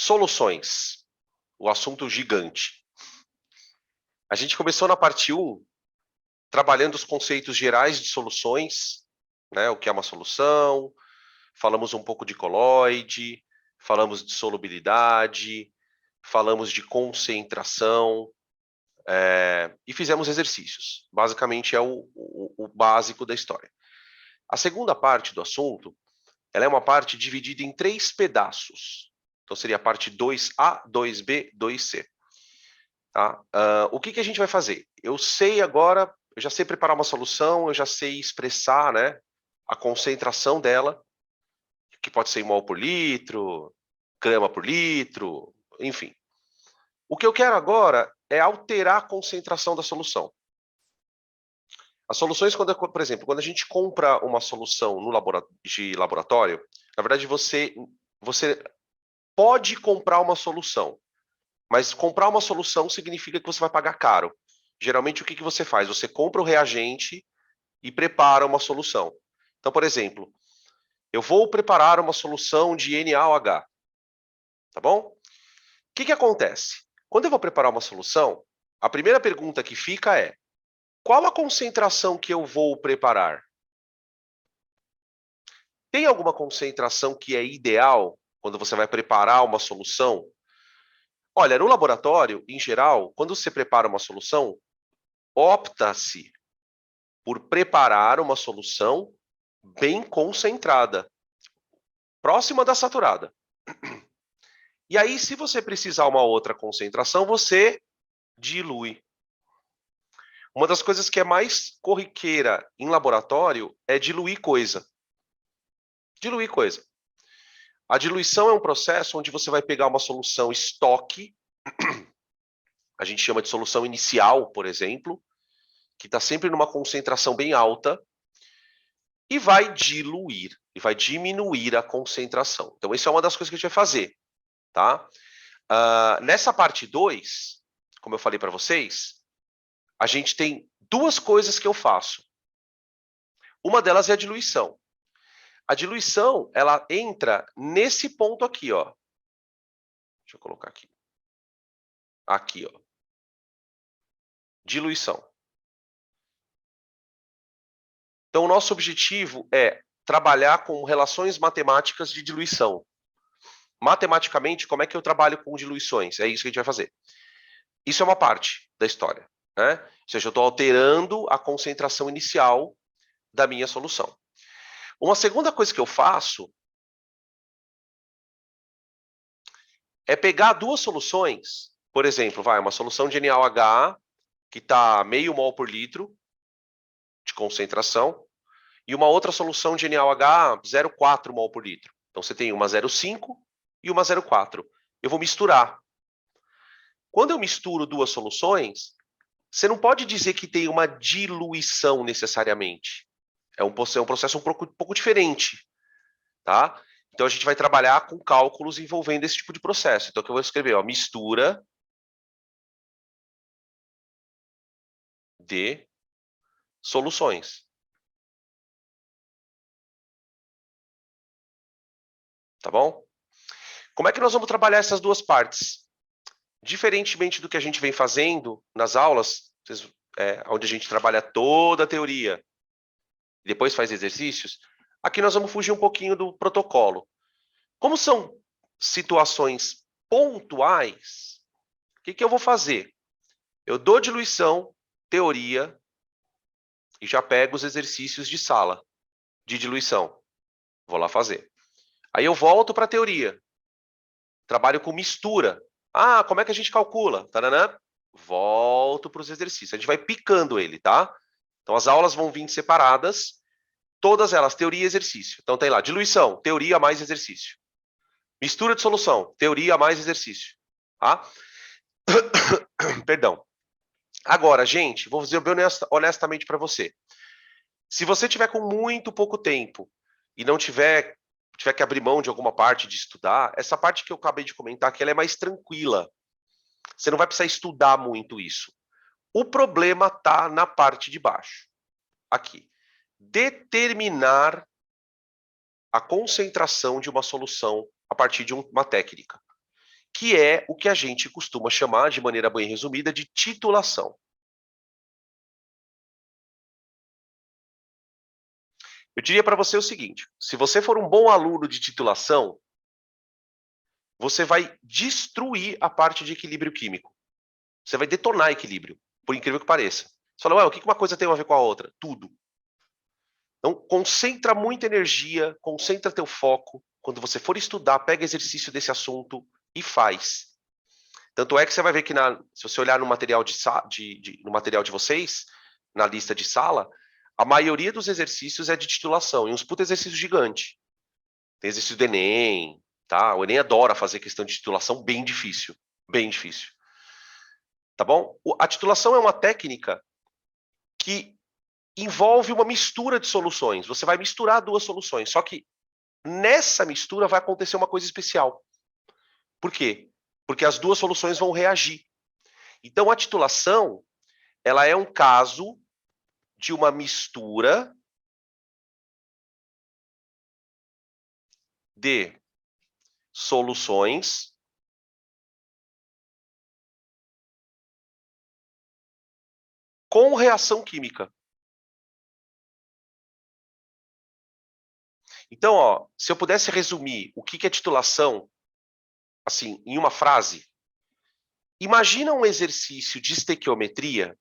Soluções, o assunto gigante. A gente começou na parte 1, trabalhando os conceitos gerais de soluções, né, o que é uma solução, falamos um pouco de coloide, falamos de solubilidade, falamos de concentração, e fizemos exercícios. Basicamente é o básico da história. A segunda parte do assunto, ela é uma parte dividida em 3 pedaços. Então seria a parte 2A, 2B, 2C. Tá? O que a gente vai fazer? Eu sei agora, eu já sei preparar uma solução, eu já sei expressar, né, a concentração dela, que pode ser em mol por litro, grama por litro, enfim. O que eu quero agora é alterar a concentração da solução. As soluções, por exemplo, quando a gente compra uma solução de laboratório, na verdade você pode comprar uma solução, mas comprar uma solução significa que você vai pagar caro. Geralmente, o que você faz? Você compra o reagente e prepara uma solução. Então, por exemplo, eu vou preparar uma solução de NaOH, tá bom? O que acontece? Quando eu vou preparar uma solução, a primeira pergunta que fica é: qual a concentração que eu vou preparar? Tem alguma concentração que é ideal quando você vai preparar uma solução? Olha, no laboratório, em geral, quando você prepara uma solução, opta-se por preparar uma solução bem concentrada, próxima da saturada. E aí, se você precisar uma outra concentração, você dilui. Uma das coisas que é mais corriqueira em laboratório é diluir coisa. Diluir coisa. A diluição é um processo onde você vai pegar uma solução estoque, a gente chama de solução inicial, por exemplo, que está sempre numa concentração bem alta, e vai diluir, e vai diminuir a concentração. Então, isso é uma das coisas que a gente vai fazer. Tá? Nessa parte 2, como eu falei para vocês, a gente tem 2 coisas que eu faço. Uma delas é a diluição. A diluição, ela entra nesse ponto aqui, ó. Deixa eu colocar aqui. Aqui, ó. Diluição. Então, o nosso objetivo é trabalhar com relações matemáticas de diluição. Matematicamente, como é que eu trabalho com diluições? É isso que a gente vai fazer. Isso é uma parte da história, né? Ou seja, eu estou alterando a concentração inicial da minha solução. Uma segunda coisa que eu faço é pegar 2 soluções, por exemplo, uma solução de NaOH que está meio mol por litro de concentração e uma outra solução de NaOH 0,4 mol por litro. Então você tem uma 0,5 e uma 0,4. Eu vou misturar. Quando eu misturo 2 soluções, você não pode dizer que tem uma diluição necessariamente. É um processo um pouco diferente, tá? Então, a gente vai trabalhar com cálculos envolvendo esse tipo de processo. Então, aqui eu vou escrever, ó, mistura de soluções. Tá bom? Como é que nós vamos trabalhar essas 2 partes? Diferentemente do que a gente vem fazendo nas aulas, onde a gente trabalha toda a teoria e depois faz exercícios, aqui nós vamos fugir um pouquinho do protocolo. Como são situações pontuais, o que eu vou fazer? Eu dou diluição, teoria, e já pego os exercícios de sala, de diluição. Vou lá fazer. Aí eu volto para a teoria. Trabalho com mistura. Ah, como é que a gente calcula? Taranã. Volto para os exercícios. A gente vai picando ele, tá? Então, as aulas vão vir separadas, todas elas, teoria e exercício. Então, tem lá, diluição, teoria mais exercício. Mistura de solução, teoria mais exercício. Tá? Perdão. Agora, gente, vou dizer bem honestamente para você. Se você tiver com muito pouco tempo e não tiver que abrir mão de alguma parte de estudar, essa parte que eu acabei de comentar aqui, ela é mais tranquila. Você não vai precisar estudar muito isso. O problema está na parte de baixo. Aqui. Determinar a concentração de uma solução a partir de uma técnica. que é o que a gente costuma chamar, de maneira bem resumida, de titulação. Eu diria para você o seguinte: se você for um bom aluno de titulação, você vai destruir a parte de equilíbrio químico. Você vai detonar equilíbrio, por incrível que pareça. Você fala, ué, o que uma coisa tem a ver com a outra? Tudo. Então, concentra muita energia, concentra teu foco. Quando você for estudar, pega exercício desse assunto e faz. Tanto é que você vai ver que, se você olhar no material no material de vocês, na lista de sala, a maioria dos exercícios é de titulação, e uns puta exercícios gigantes. Tem exercício do Enem, tá? O Enem adora fazer questão de titulação bem difícil. Bem difícil. Tá bom? A titulação é uma técnica que envolve uma mistura de soluções. Você vai misturar duas soluções, só que nessa mistura vai acontecer uma coisa especial. Por quê? Porque as duas soluções vão reagir. Então, a titulação, ela é um caso de uma mistura de soluções com reação química. Então, ó, se eu pudesse resumir o que é titulação, assim, em uma frase, imagina um exercício de estequiometria,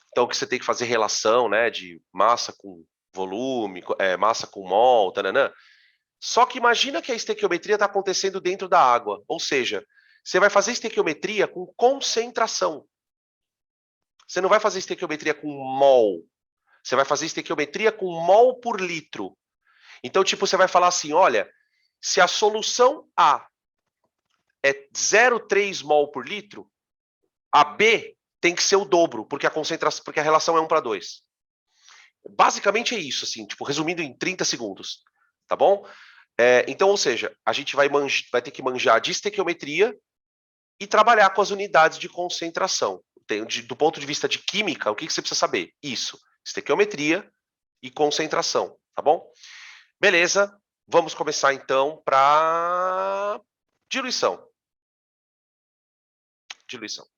então que você tem que fazer relação, né, de massa com volume, massa com mol, tananã. Só que imagina que a estequiometria está acontecendo dentro da água, ou seja, você vai fazer estequiometria com concentração. Você não vai fazer estequiometria com mol, você vai fazer estequiometria com mol por litro. Então, tipo, você vai falar assim, olha, se a solução A é 0,3 mol por litro, a B tem que ser o dobro, porque a relação é 1:2. Basicamente é isso, assim, tipo, resumindo em 30 segundos, tá bom? Então, ou seja, a gente vai ter que manjar de estequiometria e trabalhar com as unidades de concentração. Do ponto de vista de química, o que você precisa saber? Isso, estequiometria e concentração, tá bom? Beleza, vamos começar então para diluição. Diluição.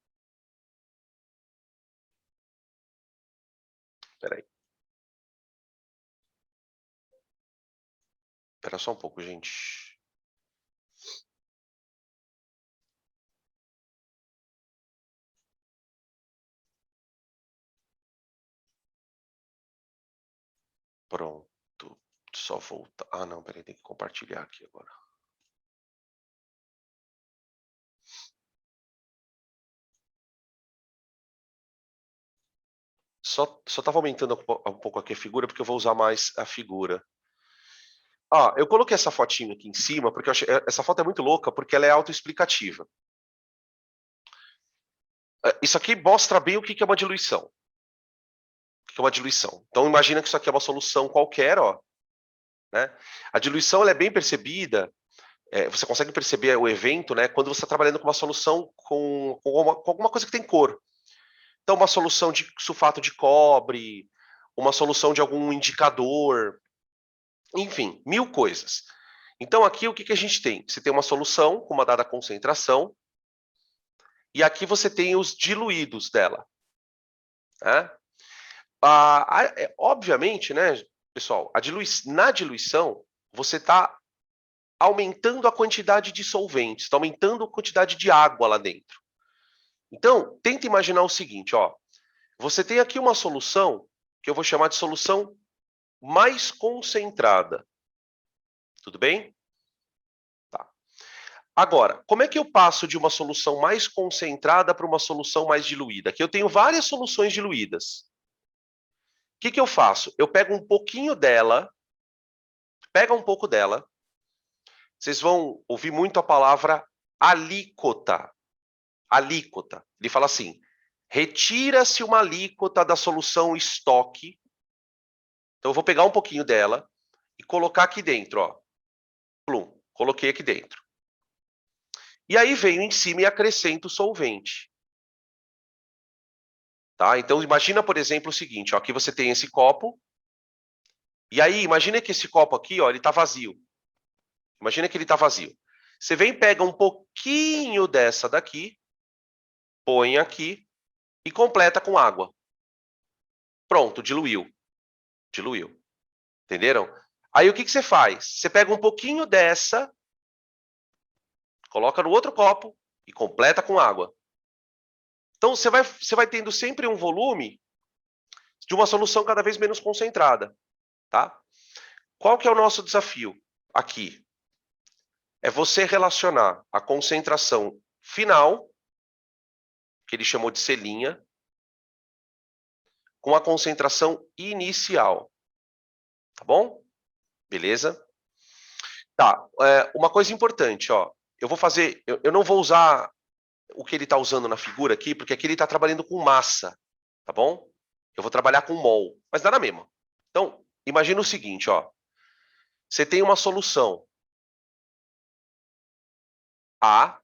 Espera aí. Espera só um pouco, gente. Pronto. Só voltar. Ah, não, peraí, tem que compartilhar aqui agora. Só estava aumentando um pouco aqui a figura, porque eu vou usar mais a figura. Eu coloquei essa fotinho aqui em cima, porque essa foto é muito louca, porque ela é autoexplicativa. Isso aqui mostra bem o que é uma diluição. O que é uma diluição. Então, imagina que isso aqui é uma solução qualquer, ó. Né? A diluição ela é bem percebida, você consegue perceber o evento, né, quando você está trabalhando com uma solução com alguma coisa que tem cor. Então, uma solução de sulfato de cobre, uma solução de algum indicador, enfim, 1000 coisas. Então, aqui o que a gente tem? Você tem uma solução com uma dada concentração, e aqui você tem os diluídos dela. Né? Obviamente, né, pessoal, na diluição, você está aumentando a quantidade de solventes, está aumentando a quantidade de água lá dentro. Então, tenta imaginar o seguinte, ó. Você tem aqui uma solução que eu vou chamar de solução mais concentrada. Tudo bem? Tá. Agora, como é que eu passo de uma solução mais concentrada para uma solução mais diluída? Aqui eu tenho várias soluções diluídas. O que eu faço? Eu pego um pouquinho dela, pega um pouco dela, vocês vão ouvir muito a palavra alíquota. Alíquota. Ele fala assim, retira-se uma alíquota da solução estoque. Então, eu vou pegar um pouquinho dela e colocar aqui dentro, ó. Plum, coloquei aqui dentro. E aí venho em cima e acrescento o solvente. Tá? Então, imagina, por exemplo, o seguinte, ó, aqui você tem esse copo, e aí, imagina que esse copo aqui, ó, ele está vazio. Imagina que ele está vazio. Você vem, pega um pouquinho dessa daqui, põe aqui e completa com água. Pronto, diluiu. Diluiu. Entenderam? Aí o que você faz? Você pega um pouquinho dessa, coloca no outro copo e completa com água. Então, você vai tendo sempre um volume de uma solução cada vez menos concentrada. Tá? Qual que é o nosso desafio aqui? É você relacionar a concentração final, que ele chamou de celinha, com a concentração inicial. Tá bom? Beleza? Tá, uma coisa importante, ó. Eu não vou usar o que ele está usando na figura aqui, porque aqui ele está trabalhando com massa, tá bom? Eu vou trabalhar com mol, mas dá na mesma. Então, imagina o seguinte, ó. Você tem uma solução A,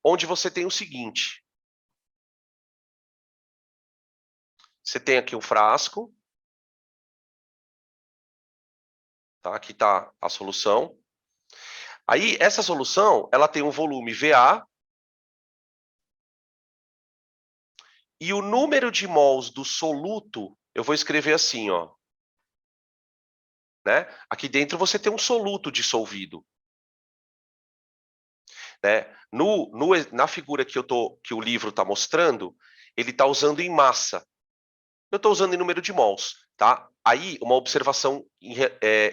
onde você tem o seguinte. Você tem aqui um frasco. Tá? Aqui está a solução. Aí, essa solução, ela tem um volume VA. E o número de mols do soluto, eu vou escrever assim, ó. Né? Aqui dentro você tem um soluto dissolvido. Né? Na figura que o livro está mostrando, ele está usando em massa. Eu estou usando em número de mols. Tá? Aí, uma observação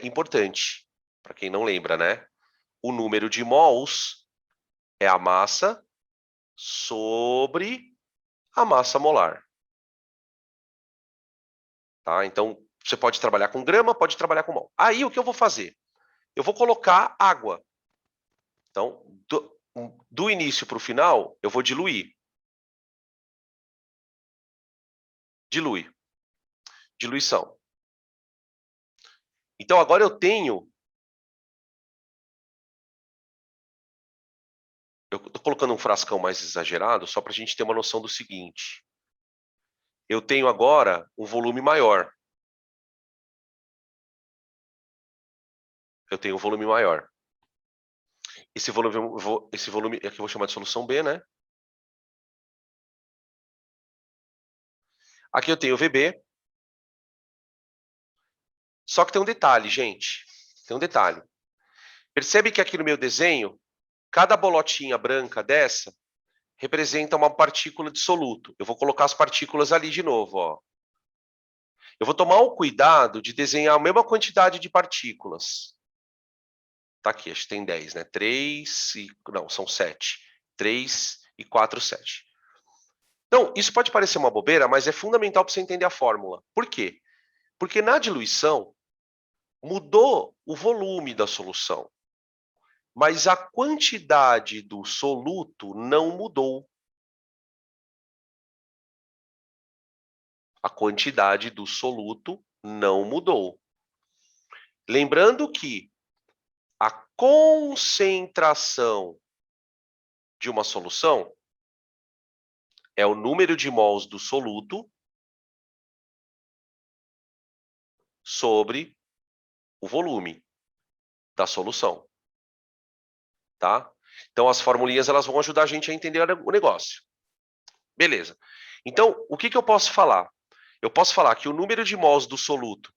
importante, para quem não lembra, né? O número de mols é a massa sobre a massa molar. Tá? Então, você pode trabalhar com grama, pode trabalhar com mol. Aí, o que eu vou fazer? Eu vou colocar água. Então, do início para o final, eu vou diluir. Dilui. Diluição. Então, agora eu tenho... Eu estou colocando um frascão mais exagerado, só para a gente ter uma noção do seguinte. Eu tenho agora um volume maior. Eu tenho um volume maior. Esse volume aqui eu vou chamar de solução B, né? Aqui eu tenho VB. Só que tem um detalhe, gente. Tem um detalhe. Percebe que aqui no meu desenho, cada bolotinha branca dessa representa uma partícula de soluto. Eu vou colocar as partículas ali de novo, ó. Eu vou tomar o cuidado de desenhar a mesma quantidade de partículas. Tá aqui, acho que tem 10, né? 3 e... Não, são 7. 3 e 4, 7. Então, isso pode parecer uma bobeira, mas é fundamental para você entender a fórmula. Por quê? Porque na diluição, mudou o volume da solução. Mas a quantidade do soluto não mudou. A quantidade do soluto não mudou. Lembrando que a concentração de uma solução é o número de mols do soluto sobre o volume da solução. Tá? Então, as formulinhas elas vão ajudar a gente a entender o negócio. Beleza. Então, o que eu posso falar? Eu posso falar que o número de mols do soluto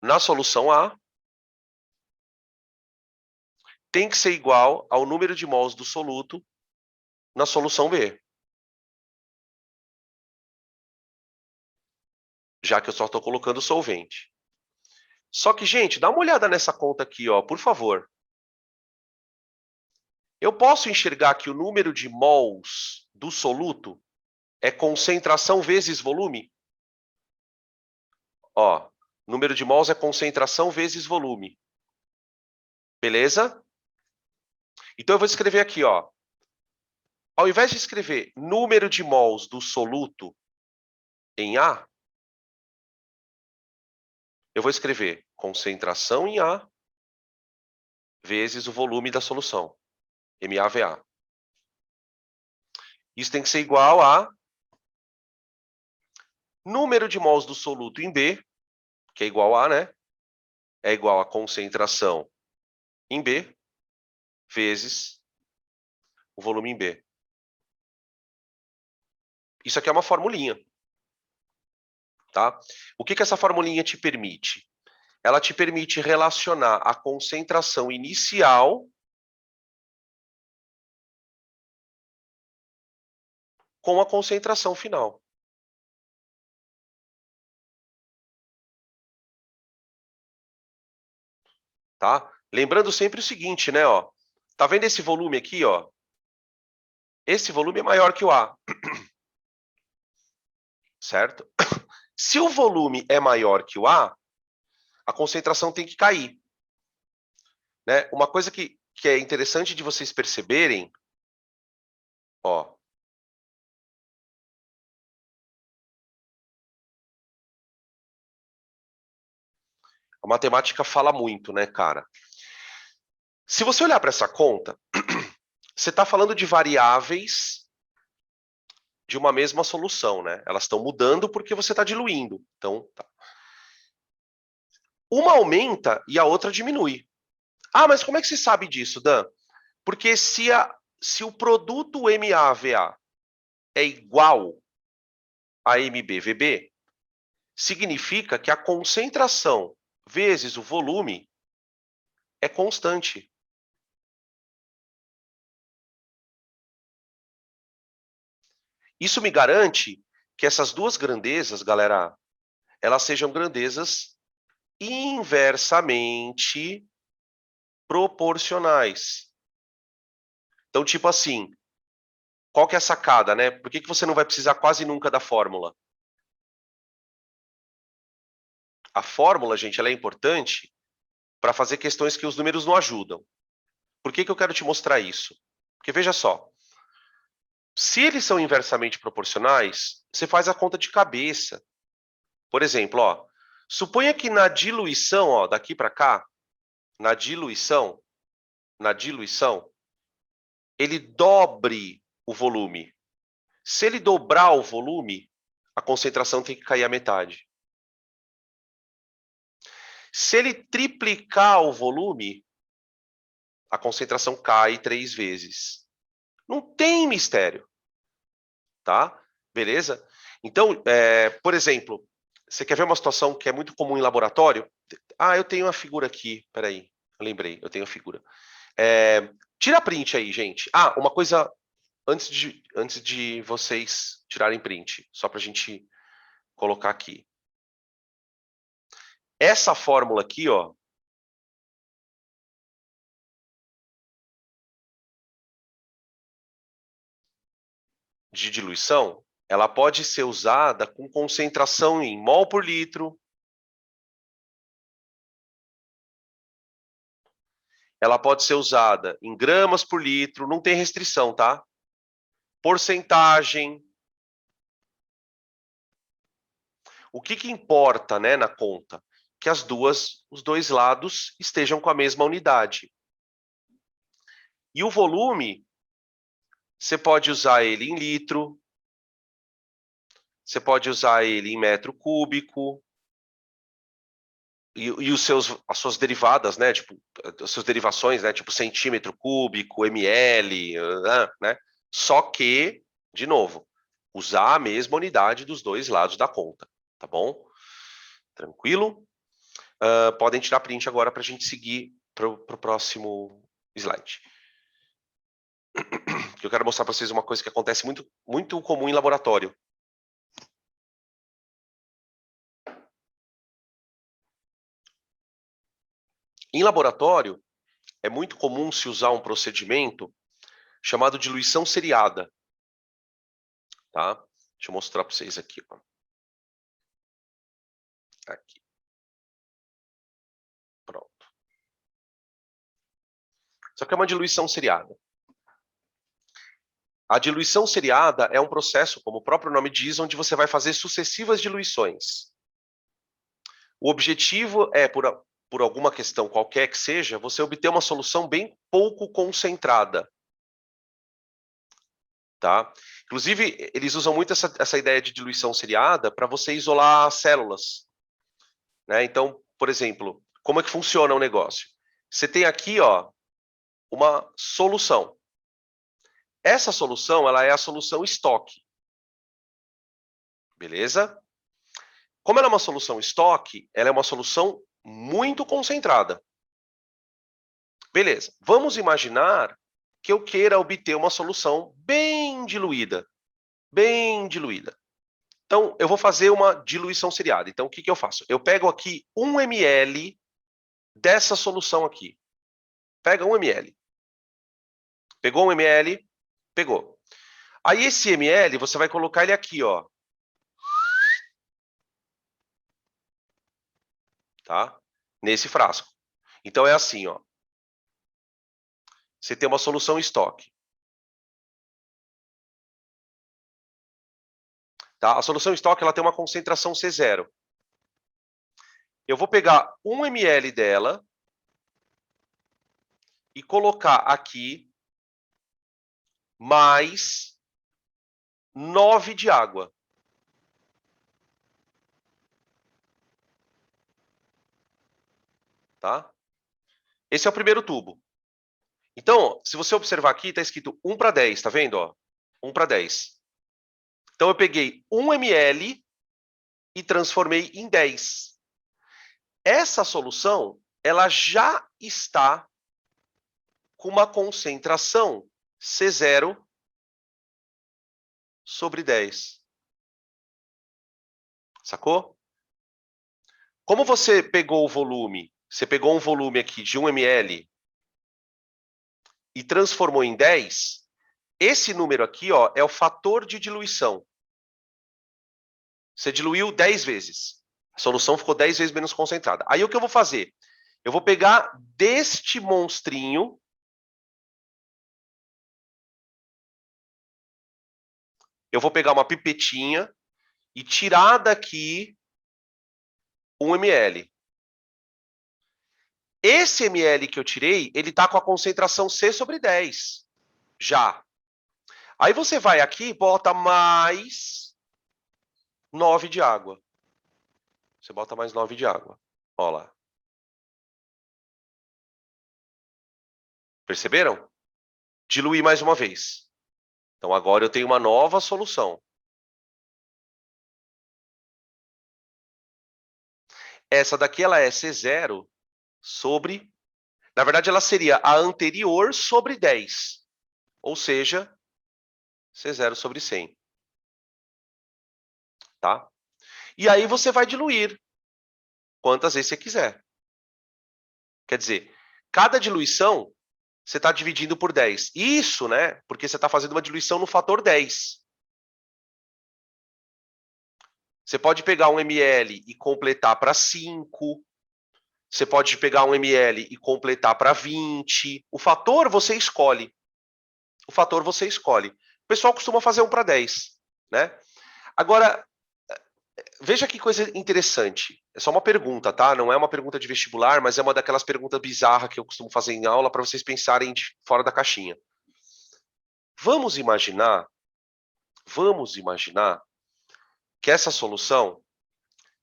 na solução A tem que ser igual ao número de mols do soluto na solução B. Já que eu só estou colocando solvente. Só que, gente, dá uma olhada nessa conta aqui, ó, por favor. Eu posso enxergar que o número de mols do soluto é concentração vezes volume? Ó, número de mols é concentração vezes volume. Beleza? Então, eu vou escrever aqui, ó. Ao invés de escrever número de mols do soluto em A, eu vou escrever concentração em A vezes o volume da solução, MAVA. Isso tem que ser igual a número de mols do soluto em B, que é igual a, né? é igual a concentração em B vezes o volume em B. Isso aqui é uma formulinha, tá? O que essa formulinha te permite? Ela te permite relacionar a concentração inicial com a concentração final. Tá? Lembrando sempre o seguinte, né, ó. Tá vendo esse volume aqui, ó? Esse volume é maior que o A. Certo? Se o volume é maior que o A concentração tem que cair. Né? Uma coisa que é interessante de vocês perceberem, ó. A matemática fala muito, né, cara? Se você olhar para essa conta, você está falando de variáveis de uma mesma solução, né? Elas estão mudando porque você está diluindo. Então, tá. Uma aumenta e a outra diminui. Ah, mas como é que você sabe disso, Dan? Porque se o produto MAVA é igual a MBVB, significa que a concentração vezes o volume é constante. Isso me garante que essas duas grandezas, galera, elas sejam grandezas inversamente proporcionais. Então, tipo assim, qual que é a sacada, né? Por que você não vai precisar quase nunca da fórmula? A fórmula, gente, ela é importante para fazer questões que os números não ajudam. Por que eu quero te mostrar isso? Porque veja só, se eles são inversamente proporcionais, você faz a conta de cabeça. Por exemplo, ó, suponha que na diluição, ó, daqui para cá, na diluição, ele dobre o volume. Se ele dobrar o volume, a concentração tem que cair à metade. Se ele triplicar o volume, a concentração cai 3 vezes. Não tem mistério, tá? Beleza? Então, por exemplo, você quer ver uma situação que é muito comum em laboratório? Ah, eu tenho uma figura aqui, peraí, eu lembrei, eu tenho a figura. Tira print aí, gente. Ah, uma coisa antes de vocês tirarem print, só para a gente colocar aqui. Essa fórmula aqui, ó, de diluição, ela pode ser usada com concentração em mol por litro. Ela pode ser usada em gramas por litro, não tem restrição, tá? Porcentagem. O que importa, né, na conta? Que os dois lados estejam com a mesma unidade. E o volume, você pode usar ele em litro, você pode usar ele em metro cúbico, e as suas derivadas, né, tipo, as suas derivações, né, tipo centímetro cúbico, ml, né? Só que, de novo, usar a mesma unidade dos dois lados da conta, tá bom? Tranquilo? Podem tirar print agora para a gente seguir para o próximo slide. Eu quero mostrar para vocês uma coisa que acontece muito, muito comum em laboratório. Em laboratório, é muito comum se usar um procedimento chamado diluição seriada. Tá? Deixa eu mostrar para vocês aqui. Ó. Aqui. Pronto. Isso aqui é uma diluição seriada. A diluição seriada é um processo, como o próprio nome diz, onde você vai fazer sucessivas diluições. O objetivo é, por alguma questão qualquer que seja, você obter uma solução bem pouco concentrada. Tá? Inclusive, eles usam muito essa ideia de diluição seriada para você isolar células. Né? Então, por exemplo, como é que funciona o negócio? Você tem aqui, ó, uma solução. Essa solução, ela é a solução estoque. Beleza? Como ela é uma solução estoque, ela é uma solução muito concentrada. Beleza. Vamos imaginar que eu queira obter uma solução bem diluída. Bem diluída. Então, eu vou fazer uma diluição seriada. Então, o que eu faço? Eu pego aqui 1 ml dessa solução aqui. Pega 1 ml. Pegou 1 ml? Pegou. Aí, esse ml, você vai colocar ele aqui, ó. Tá? Nesse frasco. Então, é assim, ó. Você tem uma solução estoque. Tá? A solução estoque ela tem uma concentração C0. Eu vou pegar 1 ml dela e colocar aqui mais 9 de água. Tá? Esse é o primeiro tubo. Então, se você observar aqui, está escrito 1 para 10, tá vendo? Ó? 1 para 10. Então, eu peguei 1 ml e transformei em 10. Essa solução, ela já está com uma concentração C0 sobre 10. Sacou? Como você pegou o volume, você pegou um volume aqui de 1 ml e transformou em 10, esse número aqui, ó, é o fator de diluição. Você diluiu 10 vezes. A solução ficou 10 vezes menos concentrada. Aí o que eu vou fazer? Eu vou pegar deste monstrinho, eu vou pegar uma pipetinha e tirar daqui 1 ml. Esse ml que eu tirei, ele está com a concentração C sobre 10. Já. Aí você vai aqui e bota mais 9 de água. Você bota mais 9 de água. Olha lá. Perceberam? Diluir mais uma vez. Então, agora eu tenho uma nova solução. Essa daqui ela é C0 sobre... Na verdade, ela seria a anterior sobre 10. Ou seja, C0 sobre 100. Tá? E aí você vai diluir quantas vezes você quiser. Quer dizer, cada diluição você está dividindo por 10. Isso, né? Porque você está fazendo uma diluição no fator 10. Você pode pegar 1 ml e completar para 5. Você pode pegar 1 ml e completar para 20. O fator você escolhe. O fator você escolhe. O pessoal costuma fazer 1 para 10. Né? Agora, veja que coisa interessante. É só uma pergunta, tá? Não é uma pergunta de vestibular, mas é uma daquelas perguntas bizarras que eu costumo fazer em aula para vocês pensarem de fora da caixinha. Vamos imaginar que essa solução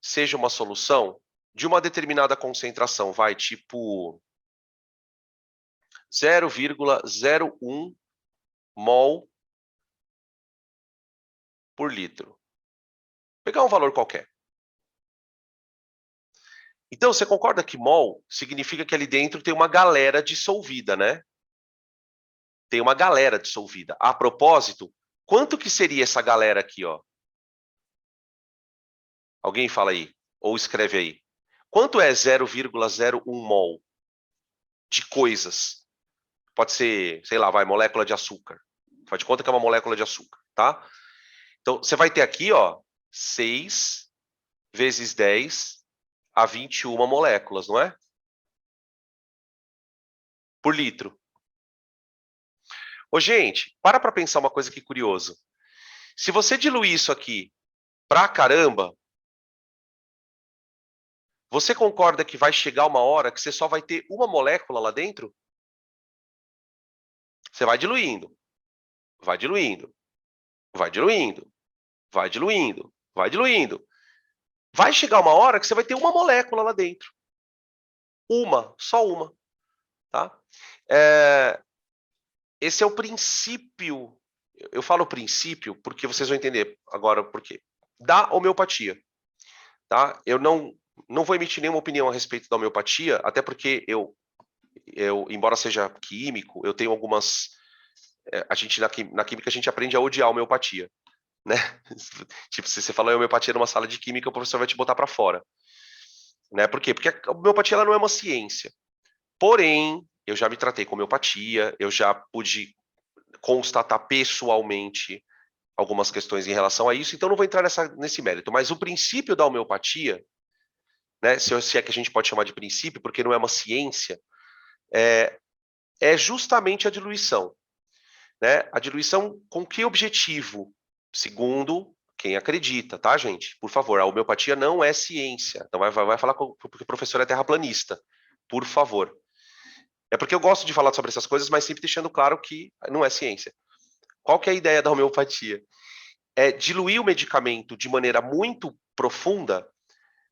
seja uma solução de uma determinada concentração, vai, tipo 0,01 mol por litro. Vou pegar um valor qualquer. Então, você concorda que mol significa que ali dentro tem uma galera dissolvida, né? Tem uma galera dissolvida. A propósito, quanto que seria essa galera aqui, ó? Alguém fala aí, ou escreve aí. Quanto é 0,01 mol de coisas? Pode ser, sei lá, vai, molécula de açúcar. Faz de conta que é uma molécula de açúcar, tá? Então, você vai ter aqui, ó, 6 vezes 10 a 21 moléculas, não é? Por litro. Ô, gente, para pensar uma coisa aqui curiosa. Se você diluir isso aqui pra caramba, você concorda que vai chegar uma hora que você só vai ter uma molécula lá dentro? Você vai diluindo, vai diluindo, vai diluindo, vai diluindo, vai diluindo. Vai chegar uma hora que você vai ter uma molécula lá dentro. só uma, tá? Esse é o princípio, eu falo princípio porque vocês vão entender agora por quê. Da homeopatia, tá? Eu não vou emitir nenhuma opinião a respeito da homeopatia, até porque eu embora seja químico, eu tenho algumas... a gente, na química, a gente aprende a odiar a homeopatia, né? Tipo, se você falar homeopatia numa sala de química, o professor vai te botar para fora. Né? Por quê? Porque a homeopatia ela não é uma ciência. Porém, eu já me tratei com homeopatia, eu já pude constatar pessoalmente algumas questões em relação a isso, então não vou entrar nesse mérito. Mas o princípio da homeopatia, né, se é que a gente pode chamar de princípio, porque não é uma ciência, é justamente a diluição. Né? A diluição com que objetivo? Segundo quem acredita, tá, gente? Por favor, a homeopatia não é ciência. Então vai falar porque o professor é terraplanista. Por favor. É porque eu gosto de falar sobre essas coisas, mas sempre deixando claro que não é ciência. Qual que é a ideia da homeopatia? É diluir o medicamento de maneira muito profunda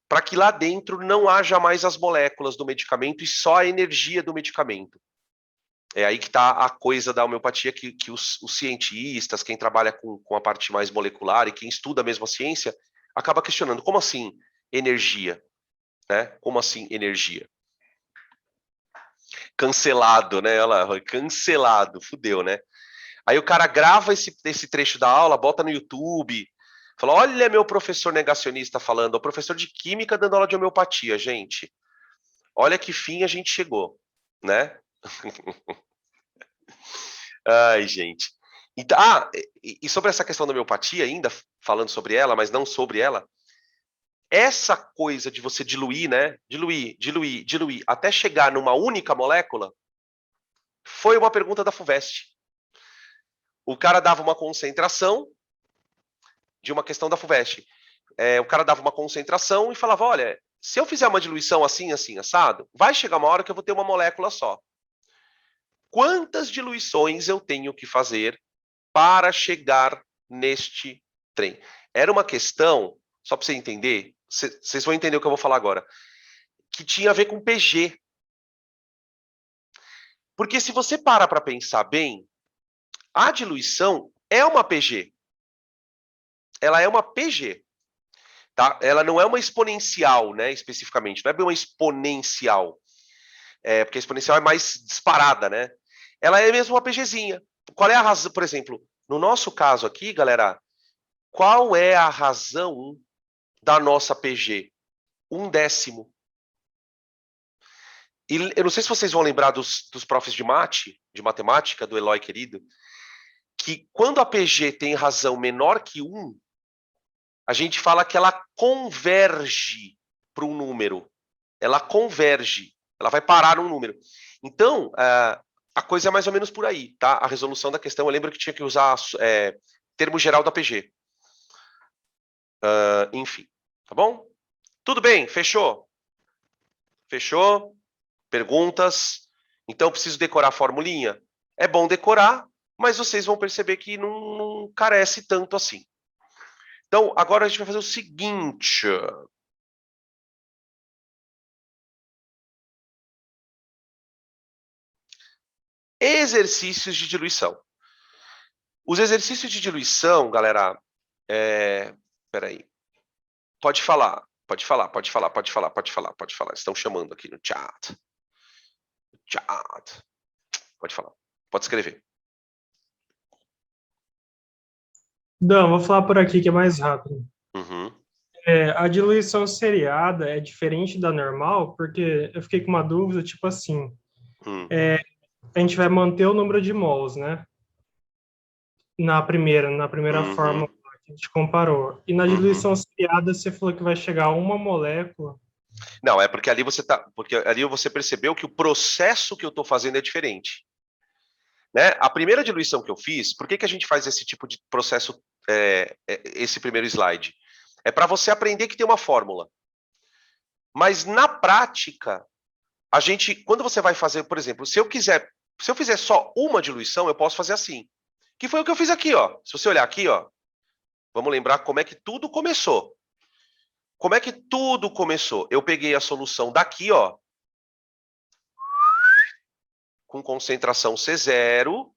para que lá dentro não haja mais as moléculas do medicamento e só a energia do medicamento. É aí que está a coisa da homeopatia que os cientistas, quem trabalha com a parte mais molecular e quem estuda mesmo a ciência, acaba questionando, como assim energia? Né? Como assim energia? Cancelado, né? Olha lá, cancelado, fudeu, né? Aí o cara grava esse trecho da aula, bota no YouTube, fala, olha meu professor negacionista falando, o professor de química dando aula de homeopatia, gente. Olha que fim a gente chegou, né? Ai, gente. Então, e sobre essa questão da homeopatia ainda, falando sobre ela, mas não sobre ela, essa coisa de você diluir, né? Diluir, até chegar numa única molécula, foi uma pergunta da FUVEST. O cara dava uma concentração de uma questão da FUVEST. O cara dava uma concentração e falava, olha, se eu fizer uma diluição assim, assim, assado, vai chegar uma hora que eu vou ter uma molécula só. Quantas diluições eu tenho que fazer para chegar neste trem? Era uma questão, só para você entender, vocês vão entender o que eu vou falar agora, que tinha a ver com PG. Porque se você para pensar bem, a diluição é uma PG. Ela é uma PG. Tá? Ela não é uma exponencial, né, especificamente. Não é bem uma exponencial. Porque a exponencial é mais disparada, né? Ela é mesmo uma PGzinha. Qual é a razão, por exemplo, no nosso caso aqui, galera, qual é a razão da nossa PG? 1/10. E eu não sei se vocês vão lembrar dos profs de matemática, do Eloy querido, que quando a PG tem razão menor que 1, a gente fala que ela converge para um número. Ela converge. Ela vai parar num número. Então, a coisa é mais ou menos por aí, tá? A resolução da questão, eu lembro que tinha que usar termo geral da PG. Enfim, tá bom? Tudo bem, fechou? Fechou? Perguntas? Então, eu preciso decorar a formulinha? É bom decorar, mas vocês vão perceber que não carece tanto assim. Então, agora a gente vai fazer o seguinte. Exercícios de diluição. Os exercícios de diluição, galera, peraí. Pode falar, pode falar, pode falar, pode falar, pode falar, pode falar. Estão chamando aqui no chat. Chat. Pode falar. Pode escrever. Não, vou falar por aqui que é mais rápido. Uhum. A diluição seriada é diferente da normal, porque eu fiquei com uma dúvida, tipo assim, Hum. a gente vai manter o número de mols, né? Na primeira Uhum. fórmula que a gente comparou. E na Uhum. diluição seriada, você falou que vai chegar a uma molécula. Não, é porque ali você percebeu que o processo que eu estou fazendo é diferente. Né? A primeira diluição que eu fiz, por que a gente faz esse tipo de processo, esse primeiro slide? É para você aprender que tem uma fórmula. Mas na prática, quando você vai fazer, por exemplo, se eu fizer só uma diluição, eu posso fazer assim. Que foi o que eu fiz aqui, ó. Se você olhar aqui, ó, vamos lembrar como é que tudo começou. Como é que tudo começou? Eu peguei a solução daqui, ó, com concentração C0,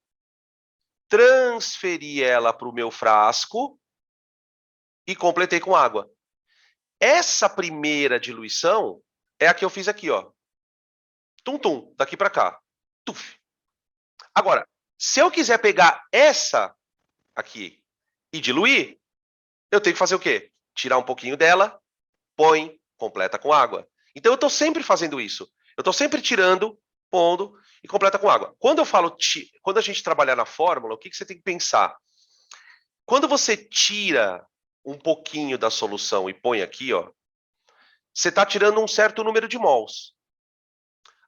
transferi ela para o meu frasco e completei com água. Essa primeira diluição é a que eu fiz aqui, ó. Tum-tum, daqui para cá. Tuf. Agora, se eu quiser pegar essa aqui e diluir, eu tenho que fazer o quê? Tirar um pouquinho dela, põe, completa com água. Então, eu estou sempre fazendo isso. Eu estou sempre tirando, pondo e completa com água. Quando eu falo, quando a gente trabalhar na fórmula, o que você tem que pensar? Quando você tira um pouquinho da solução e põe aqui, ó, você está tirando um certo número de mols.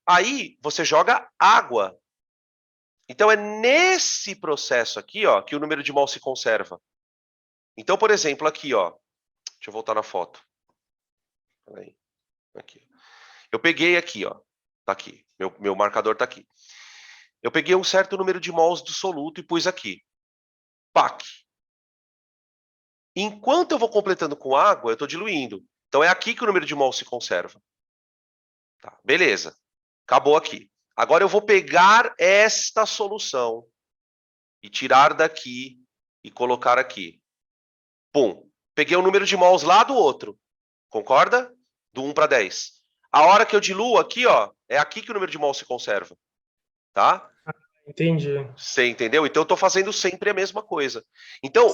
Aí, você joga água. Então, é nesse processo aqui, ó, que o número de mols se conserva. Então, por exemplo, aqui, ó. Deixa eu voltar na foto. Peraí. Aqui. Eu peguei aqui, ó. Tá aqui. Meu marcador tá aqui. Eu peguei um certo número de mols do soluto e pus aqui. PAC. Enquanto eu vou completando com água, eu estou diluindo. Então, é aqui que o número de mols se conserva. Tá, beleza. Acabou aqui. Agora eu vou pegar esta solução e tirar daqui e colocar aqui. Pum. Peguei o número de mols lá do outro. Concorda? Do 1 para 10. A hora que eu diluo aqui, ó, é aqui que o número de mols se conserva. Tá? Entendi. Você entendeu? Então eu estou fazendo sempre a mesma coisa. Então,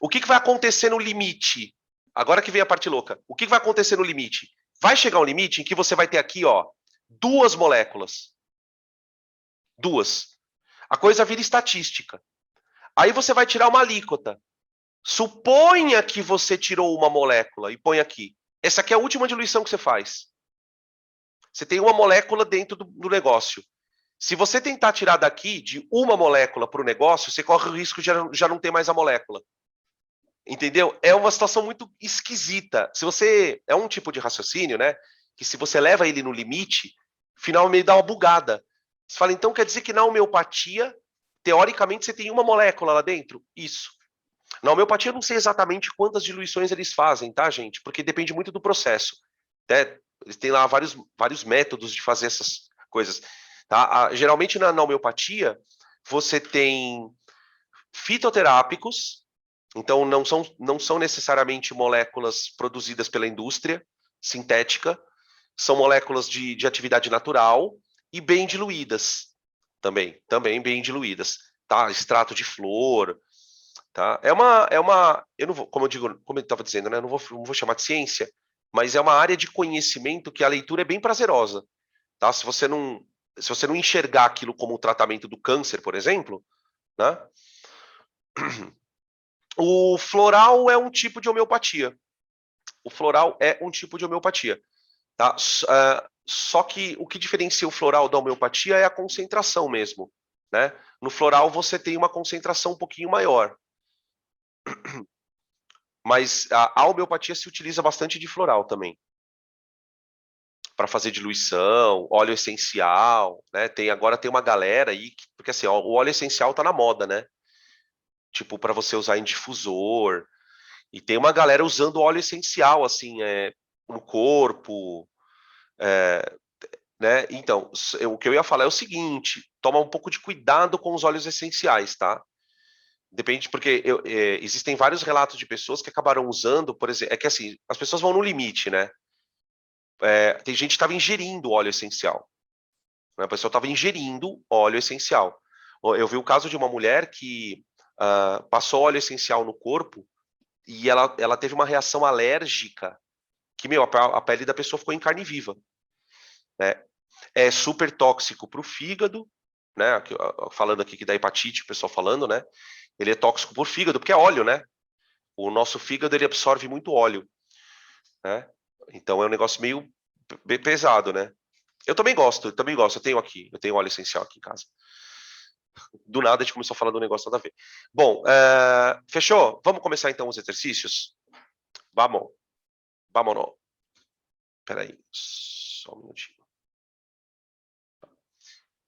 o que vai acontecer no limite? Agora que vem a parte louca. O que vai acontecer no limite? Vai chegar um limite em que você vai ter aqui, ó, duas moléculas. Duas. A coisa vira estatística. Aí você vai tirar uma alíquota. Suponha que você tirou uma molécula e põe aqui. Essa aqui é a última diluição que você faz. Você tem uma molécula dentro do negócio. Se você tentar tirar daqui de uma molécula para o negócio, você corre o risco de já não ter mais a molécula. Entendeu? É uma situação muito esquisita. Se você é um tipo de raciocínio, né? Que se você leva ele no limite, no final meio dá uma bugada. Você fala, então quer dizer que na homeopatia, teoricamente, você tem uma molécula lá dentro? Isso. Na homeopatia, eu não sei exatamente quantas diluições eles fazem, tá, gente? Porque depende muito do processo. Né? Eles têm lá vários métodos de fazer essas coisas. Tá? Geralmente, na homeopatia, você tem fitoterápicos, então não são necessariamente moléculas produzidas pela indústria sintética, são moléculas de atividade natural e bem diluídas também bem diluídas, tá? Extrato de flor, tá? Eu não vou, como eu estava dizendo, né? Não vou chamar de ciência, mas é uma área de conhecimento que a leitura é bem prazerosa, tá? Se você não enxergar aquilo como o tratamento do câncer, por exemplo, né? O floral é um tipo de homeopatia. O floral é um tipo de homeopatia. Tá? Só que o que diferencia o floral da homeopatia é a concentração mesmo. Né? No floral você tem uma concentração um pouquinho maior. Mas a homeopatia se utiliza bastante de floral também. Para fazer diluição, óleo essencial. Né? Agora tem uma galera aí, porque assim, ó, o óleo essencial tá na moda, né? Tipo, para você usar em difusor. E tem uma galera usando óleo essencial, assim, no corpo, né? Então, o que eu ia falar é o seguinte: toma um pouco de cuidado com os óleos essenciais, tá? Depende, porque existem vários relatos de pessoas que acabaram usando, por exemplo, é que assim, as pessoas vão no limite, né? Tem gente que estava ingerindo óleo essencial, né? A pessoa estava ingerindo óleo essencial. Eu vi o caso de uma mulher que passou óleo essencial no corpo e ela teve uma reação alérgica que, meu, a pele da pessoa ficou em carne viva. Né? É super tóxico para o fígado, né? Falando aqui que da hepatite, o pessoal falando, né? Ele é tóxico para o fígado, porque é óleo, né? O nosso fígado ele absorve muito óleo, né? Então é um negócio meio pesado, né? Eu também gosto, eu tenho óleo essencial aqui em casa. Do nada a gente começou falando um negócio nada a ver. Bom, fechou? Vamos começar então os exercícios? Vamos, vamos. Peraí, só um minutinho.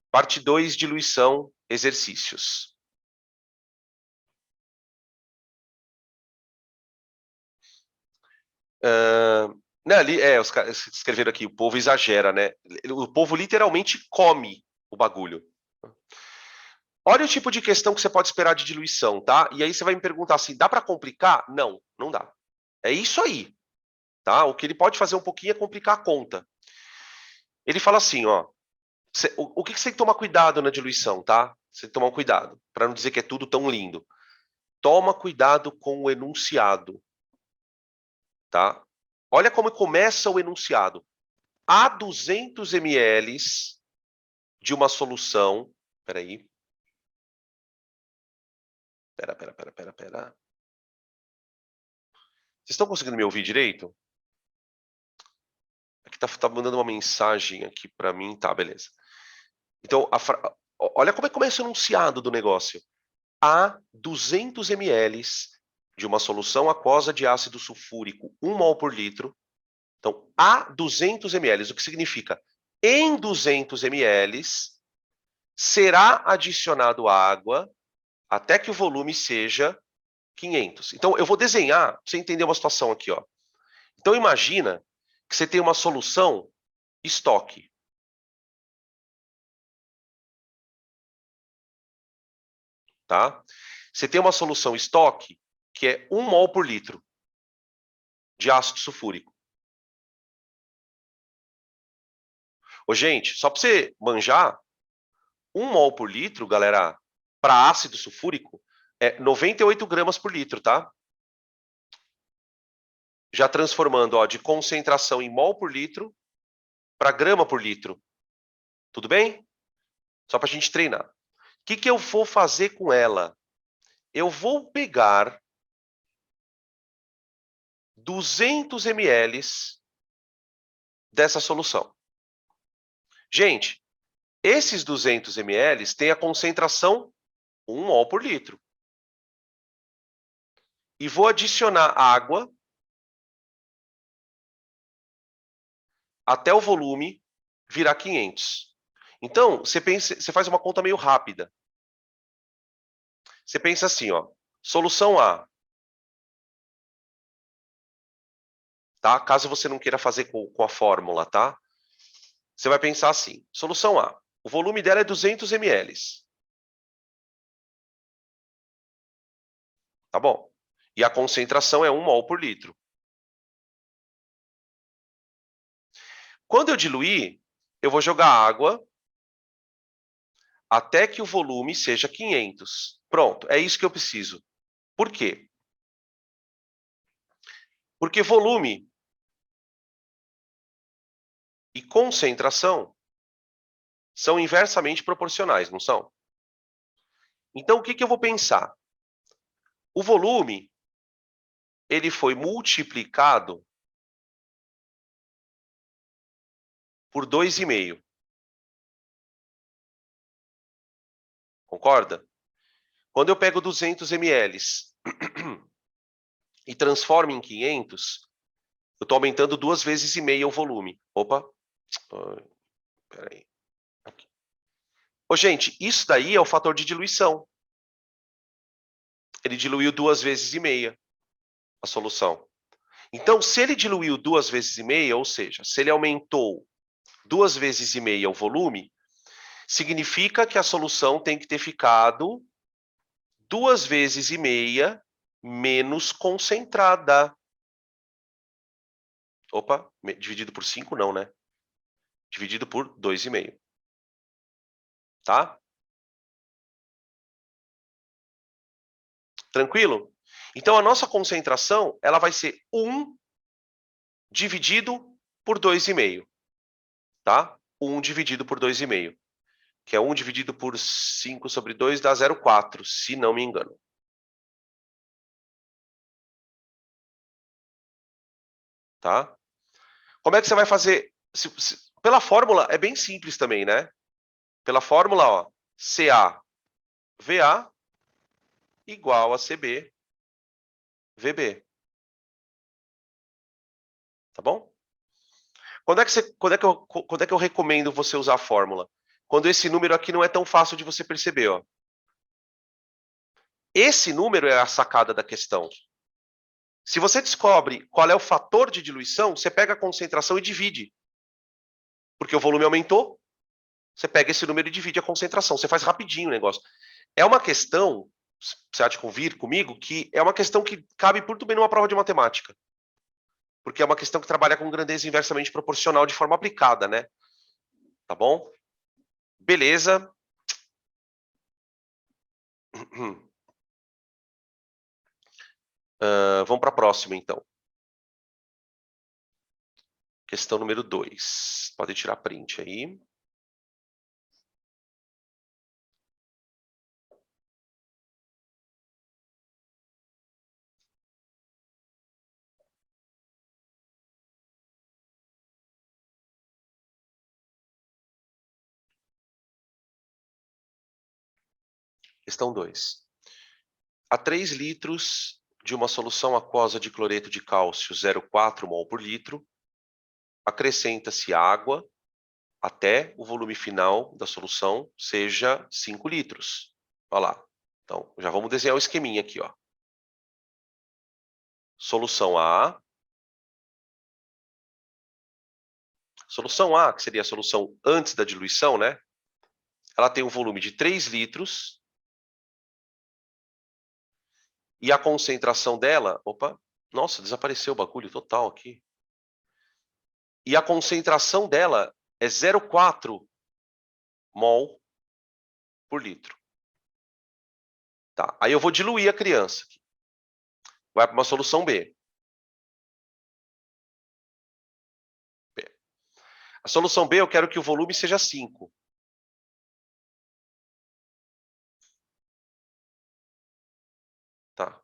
Parte 2, diluição, exercícios. Né, ali, os caras escreveram aqui, o povo exagera, né? O povo literalmente come o bagulho. Olha o tipo de questão que você pode esperar de diluição, tá? E aí você vai me perguntar assim, dá para complicar? Não, não dá. É isso aí, tá? O que ele pode fazer um pouquinho é complicar a conta. Ele fala assim, ó, o que você tem que tomar cuidado na diluição, tá? Você tem que tomar um cuidado, para não dizer que é tudo tão lindo. Toma cuidado com o enunciado, tá? Olha como começa o enunciado. Há 200 ml de uma solução... Peraí. Pera. Vocês estão conseguindo me ouvir direito? Aqui tá mandando uma mensagem aqui para mim. Tá, beleza. Então, olha como é que começa o enunciado do negócio. Há 200 ml de uma solução aquosa de ácido sulfúrico, 1 mol por litro. Então, há 200 ml, o que significa? Em 200 ml, será adicionado água até que o volume seja 500. Então, eu vou desenhar para você entender uma situação aqui, ó. Então, imagina que você tem uma solução estoque. Tá? Você tem uma solução estoque que é 1 mol por litro de ácido sulfúrico. Ô, gente, só para você manjar, 1 mol por litro, galera, para ácido sulfúrico, é 98 gramas por litro, tá? Já transformando, ó, de concentração em mol por litro para grama por litro. Tudo bem? Só para a gente treinar. O que eu vou fazer com ela? Eu vou pegar 200 ml dessa solução. Gente, esses 200 ml têm a concentração 1 mol por litro. E vou adicionar água até o volume virar 500. Então, você faz uma conta meio rápida. Você pensa assim, ó, solução A. Tá? Caso você não queira fazer com a fórmula, tá? Você vai pensar assim, solução A. O volume dela é 200 ml. Tá bom? E a concentração é 1 mol por litro. Quando eu diluir, eu vou jogar água até que o volume seja 500. Pronto, é isso que eu preciso. Por quê? Porque volume e concentração são inversamente proporcionais, não são? Então, o que eu vou pensar? O volume, ele foi multiplicado por 2,5. Concorda? Quando eu pego 200 ml e transformo em 500, eu estou aumentando 2,5 vezes o volume. Opa, peraí. Ô, gente, isso daí é o fator de diluição. Ele diluiu 2,5 vezes a solução. Então, se ele diluiu 2,5 vezes, ou seja, se ele aumentou 2,5 vezes o volume, significa que a solução tem que ter ficado 2,5 vezes menos concentrada. Opa, dividido por 5 não, né? Dividido por 2,5. Tá? Tranquilo? Então, a nossa concentração ela vai ser 1 dividido por 2,5. Tá? 1 dividido por 2,5. Que é 1 dividido por 5 sobre 2 dá 0,4, se não me engano. Tá? Como é que você vai fazer? Pela fórmula, é bem simples também, né? Pela fórmula, ó, CaVA igual a CB VB. Tá bom? Quando é que eu recomendo você usar a fórmula? Quando esse número aqui não é tão fácil de você perceber, ó. Esse número é a sacada da questão. Se você descobre qual é o fator de diluição, você pega a concentração e divide. Porque o volume aumentou. Você pega esse número e divide a concentração. Você faz rapidinho o negócio. É uma questão, você há de convir comigo, que é uma questão que cabe muito bem numa prova de matemática. Porque é uma questão que trabalha com grandeza inversamente proporcional de forma aplicada, né? Tá bom? Beleza. Vamos para a próxima, então. Questão número 2. Pode tirar print aí. Questão 2. A 3 litros de uma solução aquosa de cloreto de cálcio 0,4 mol por litro, acrescenta-se água até o volume final da solução seja 5 litros. Olha lá. Então, já vamos desenhar o esqueminha aqui, ó. Solução A. Solução A, que seria a solução antes da diluição, né? Ela tem um volume de 3 litros. E a concentração dela... Opa, nossa, desapareceu o bagulho total aqui. E a concentração dela é 0,4 mol por litro. Tá, aí eu vou diluir a criança. Vai para uma solução B. A solução B, eu quero que o volume seja 5. Tá.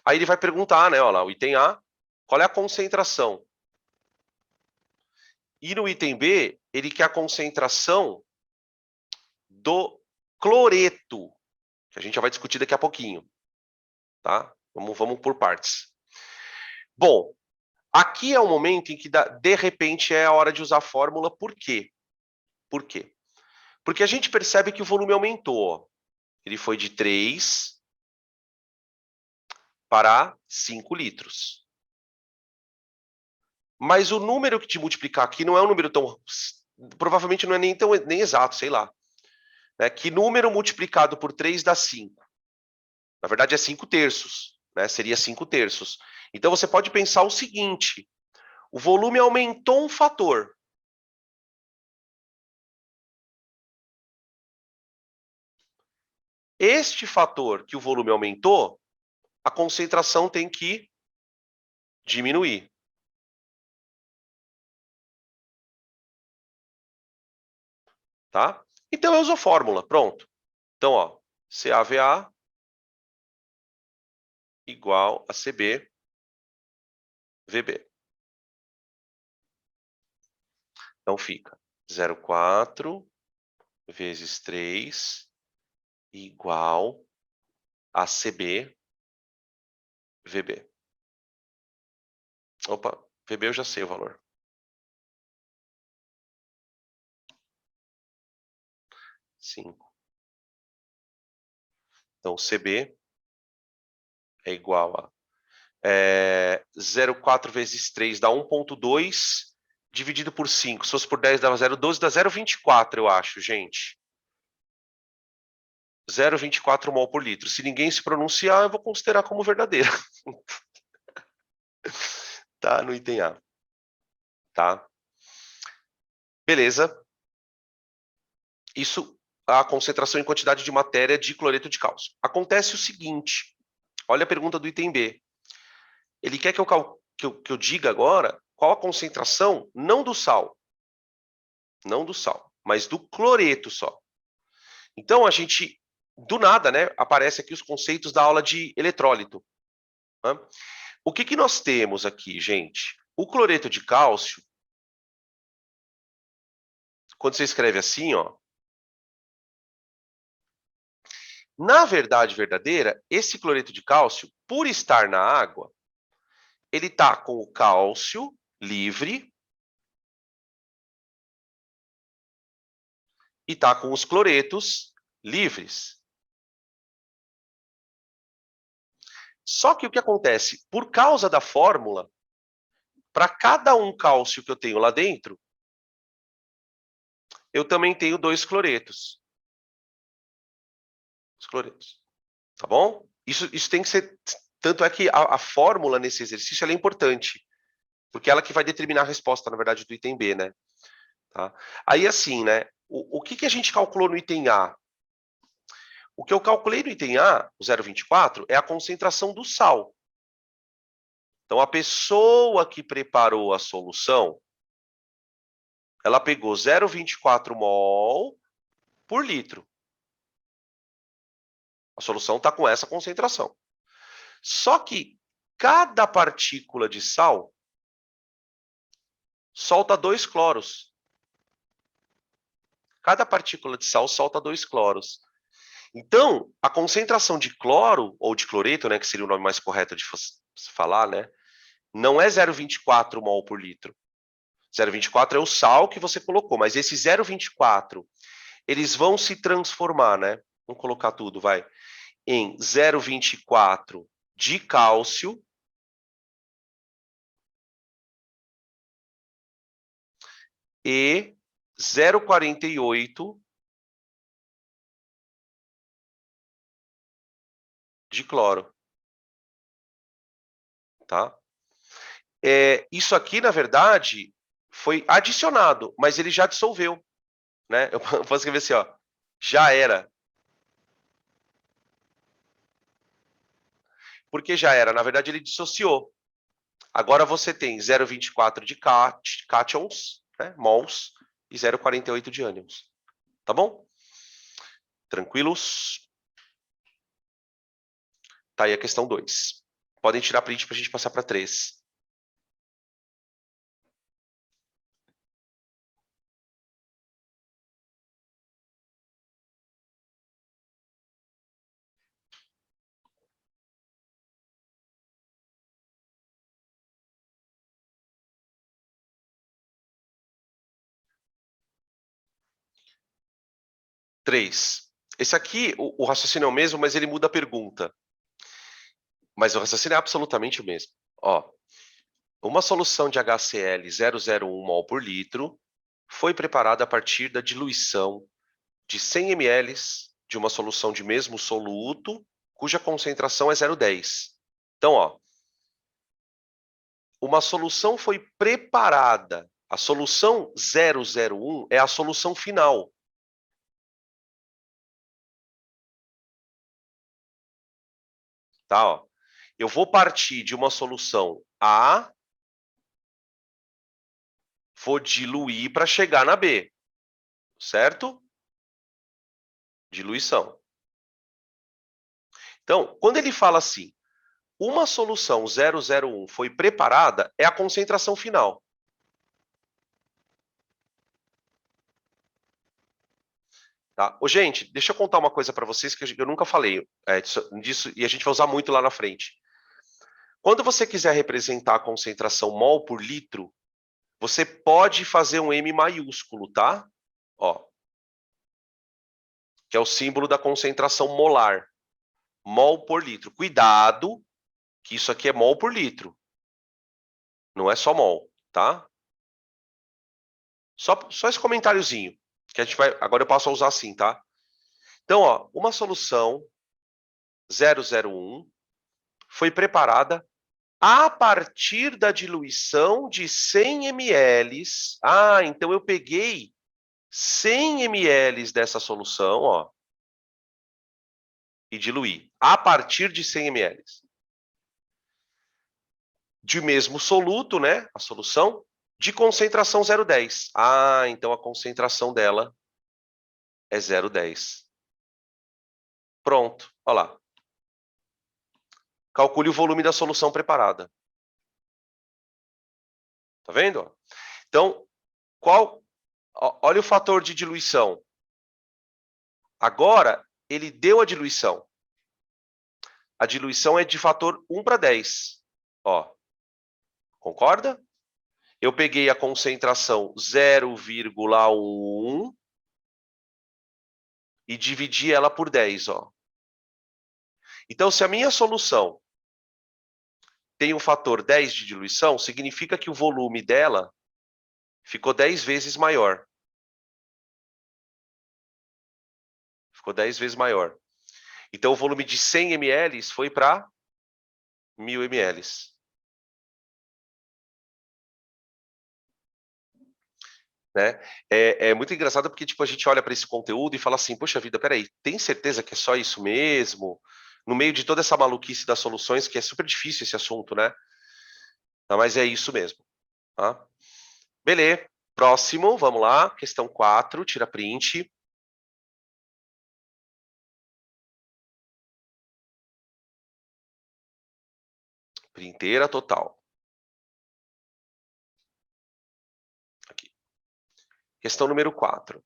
Aí ele vai perguntar, né? Olha lá, o item A, qual é a concentração? E no item B, ele quer a concentração do cloreto, que a gente já vai discutir daqui a pouquinho. Tá? Vamos por partes. Bom, aqui é o momento em que, de repente, é a hora de usar a fórmula. Por quê? Por quê? Porque a gente percebe que o volume aumentou. Ele foi de 3 para 5 litros. Mas o número que te multiplicar aqui não é um número tão... Provavelmente não é nem exato, sei lá. Né? Que número multiplicado por 3 dá 5? Na verdade, é 5 terços. Né? Seria 5 terços. Então, você pode pensar o seguinte. O volume aumentou um fator. Este fator que o volume aumentou, a concentração tem que diminuir. Tá? Então, eu uso a fórmula. Pronto. Então, ó, CAVA igual a CB VB. Então, fica 0,4 vezes 3 igual a CB VB. Opa, VB eu já sei o valor. 5. Então, CB é igual a 0,4 vezes 3 dá 1,2 dividido por 5. Se fosse por 10 dava 0,12, dá 0,24, eu acho, gente. 0,24 mol por litro. Se ninguém se pronunciar, eu vou considerar como verdadeira. Tá? No item A. Tá? Beleza. Isso a concentração em quantidade de matéria de cloreto de cálcio. Acontece o seguinte. Olha a pergunta do item B. Ele quer que eu diga agora qual a concentração, não do sal. Não do sal, mas do cloreto só. Então, a gente, do nada, né, aparece aqui os conceitos da aula de eletrólito. Né? O que nós temos aqui, gente? O cloreto de cálcio, quando você escreve assim, ó, na verdade verdadeira, esse cloreto de cálcio, por estar na água, ele está com o cálcio livre e está com os cloretos livres. Só que o que acontece? Por causa da fórmula, para cada um cálcio que eu tenho lá dentro, eu também tenho 2 cloretos. Os cloretos. Tá bom? Isso tem que ser... Tanto é que a fórmula nesse exercício ela é importante, porque ela que vai determinar a resposta, na verdade, do item B, né? Tá? Aí, assim, né? O que a gente calculou no item A? O que eu calculei no item A, o 0,24, é a concentração do sal. Então, a pessoa que preparou a solução, ela pegou 0,24 mol por litro. A solução está com essa concentração. Só que cada partícula de sal solta 2 cloros. Cada partícula de sal solta 2 cloros. Então, a concentração de cloro, ou de cloreto, né, que seria o nome mais correto de falar, né, não é 0,24 mol por litro. 0,24 é o sal que você colocou, mas esse 0,24, eles vão se transformar, né? Vamos colocar tudo, vai. Em 0,24 de cálcio e 0,48 de cloro, tá? Isso aqui, na verdade, foi adicionado, mas ele já dissolveu, né? Eu posso escrever assim, ó, já era. Por que já era? Na verdade, ele dissociou. Agora você tem 0,24 de cátions, né, mols, e 0,48 de ânions. Tá bom? Tranquilos? Tá aí a questão 2. Podem tirar print para a gente passar para 3. Três. Esse aqui, o raciocínio é o mesmo, mas ele muda a pergunta. Mas o raciocínio é absolutamente o mesmo. Ó, uma solução de HCl 0,01 mol por litro foi preparada a partir da diluição de 100 ml de uma solução de mesmo soluto, cuja concentração é 0,10. Então, ó, uma solução foi preparada. A solução 001 é a solução final. Tá, ó. Eu vou partir de uma solução A, vou diluir para chegar na B, certo? Diluição. Então, quando ele fala assim, uma solução 001 foi preparada, é a concentração final. Tá? Ô, gente, deixa eu contar uma coisa para vocês que eu nunca falei disso, e a gente vai usar muito lá na frente. Quando você quiser representar a concentração mol por litro, você pode fazer um M maiúsculo, tá? Ó, que é o símbolo da concentração molar. Mol por litro. Cuidado, que isso aqui é mol por litro. Não é só mol, tá? Só esse comentáriozinho, que a gente vai... Agora eu passo a usar assim, tá? Então, ó, uma solução 001 foi preparada a partir da diluição de 100 ml. Ah, então eu peguei 100 ml dessa solução, ó, e diluí a partir de 100 ml. De mesmo soluto, né, a solução, de concentração 0,10. Ah, então a concentração dela é 0,10. Pronto, olha lá. Calcule o volume da solução preparada. Tá vendo? Então, olha o fator de diluição. Agora, ele deu a diluição. A diluição é de fator 1 para 10. Ó, concorda? Eu peguei a concentração 0,1 e dividi ela por 10. Ó. Então, se a minha solução tem um fator 10 de diluição, significa que o volume dela ficou 10 vezes maior. Ficou 10 vezes maior. Então, o volume de 100 ml foi para 1000 ml. Né? É muito engraçado porque tipo, a gente olha para esse conteúdo e fala assim, poxa vida, peraí, tem certeza que é só isso mesmo? No meio de toda essa maluquice das soluções, que é super difícil esse assunto, né? Tá, mas é isso mesmo. Tá? Beleza. Próximo, vamos lá. Questão 4, tira print. Printeira total. Aqui. Questão número 4.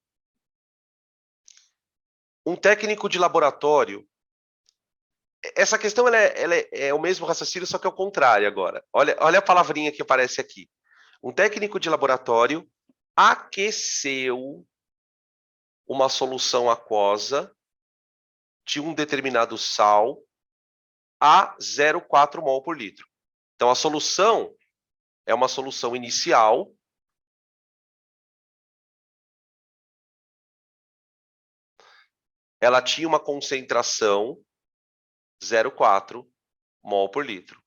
Um técnico de laboratório. Essa questão ela é o mesmo raciocínio, só que é o contrário agora. Olha a palavrinha que aparece aqui. Um técnico de laboratório aqueceu uma solução aquosa de um determinado sal a 0,4 mol por litro. Então, a solução é uma solução inicial ela tinha uma concentração 0,4 mol por litro.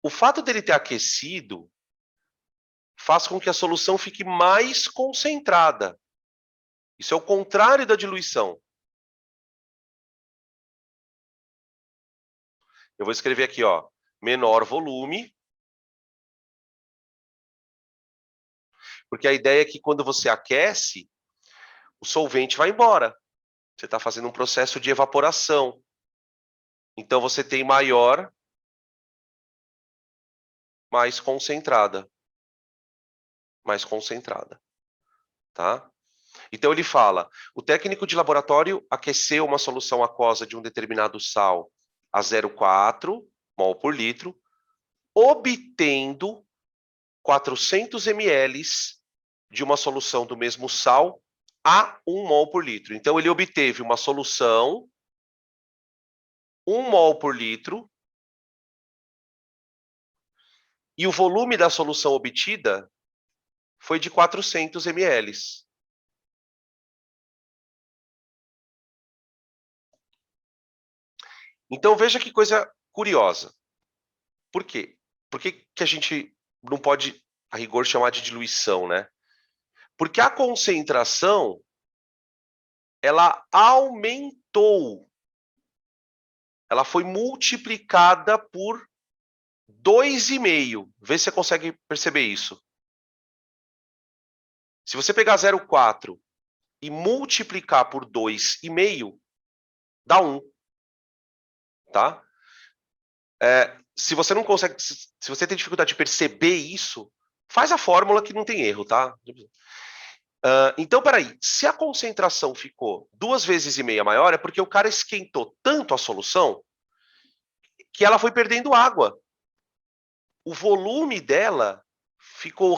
O fato dele ter aquecido faz com que a solução fique mais concentrada. Isso é o contrário da diluição. Eu vou escrever aqui, ó, menor volume. Porque a ideia é que quando você aquece, o solvente vai embora. Você está fazendo um processo de evaporação. Então, você tem maior, mais concentrada. Mais concentrada. Tá? Então, ele fala, o técnico de laboratório aqueceu uma solução aquosa de um determinado sal a 0,4 mol por litro, obtendo 400 ml de uma solução do mesmo sal a 1 mol por litro. Então, ele obteve uma solução 1 mol por litro e o volume da solução obtida foi de 400 ml. Então, veja que coisa curiosa. Por quê? Por que a gente não pode, a rigor, chamar de diluição, né? Porque a concentração, ela aumentou. Ela foi multiplicada por 2,5. Vê se você consegue perceber isso. Se você pegar 0,4 e multiplicar por 2,5, dá 1. Tá? Se você não consegue, se você tem dificuldade de perceber isso, faz a fórmula que não tem erro, tá? Então, peraí, se a concentração ficou 2,5 vezes maior, é porque o cara esquentou tanto a solução que ela foi perdendo água. O volume dela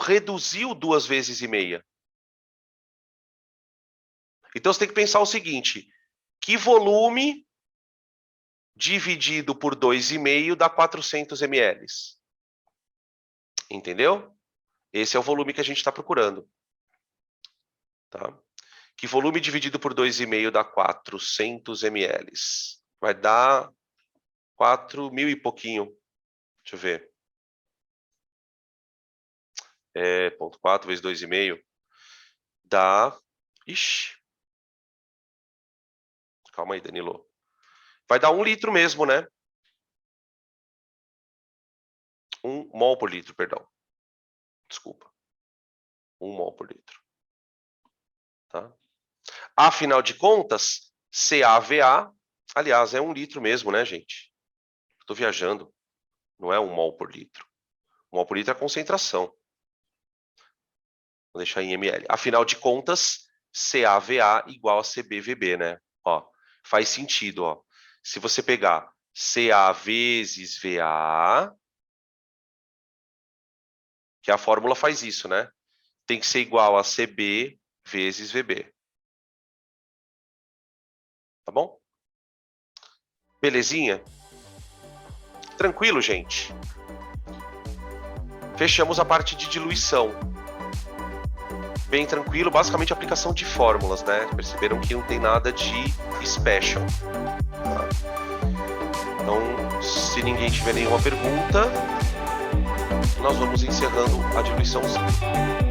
reduziu 2,5 vezes. Então, você tem que pensar o seguinte, que volume dividido por 2,5 dá 400 ml? Entendeu? Esse é o volume que a gente está procurando. Tá? Que volume dividido por 2,5 dá 400 ml? Vai dar 4.000 e pouquinho. Deixa eu ver. 0,4 vezes 2,5 dá... Ixi. Calma aí, Danilo. Vai dar 1 litro mesmo, né? 1 mol por litro, perdão. Desculpa. 1 mol por litro. Tá? Afinal de contas, CaVa, aliás, é 1 litro mesmo, né, gente? Estou viajando. Não é 1 mol por litro. 1 mol por litro é a concentração. Vou deixar em ml. Afinal de contas, CaVa igual a CbVb, né? Ó, faz sentido, ó. Se você pegar Ca vezes Va, que a fórmula faz isso, né? Tem que ser igual a Cb vezes Vb. Tá bom? Belezinha? Tranquilo, gente? Fechamos a parte de diluição. bem tranquilo, basicamente aplicação de fórmulas, né? Perceberam que não tem nada de special. Tá? Então, se ninguém tiver nenhuma pergunta, nós vamos encerrando a diluiçãozinha.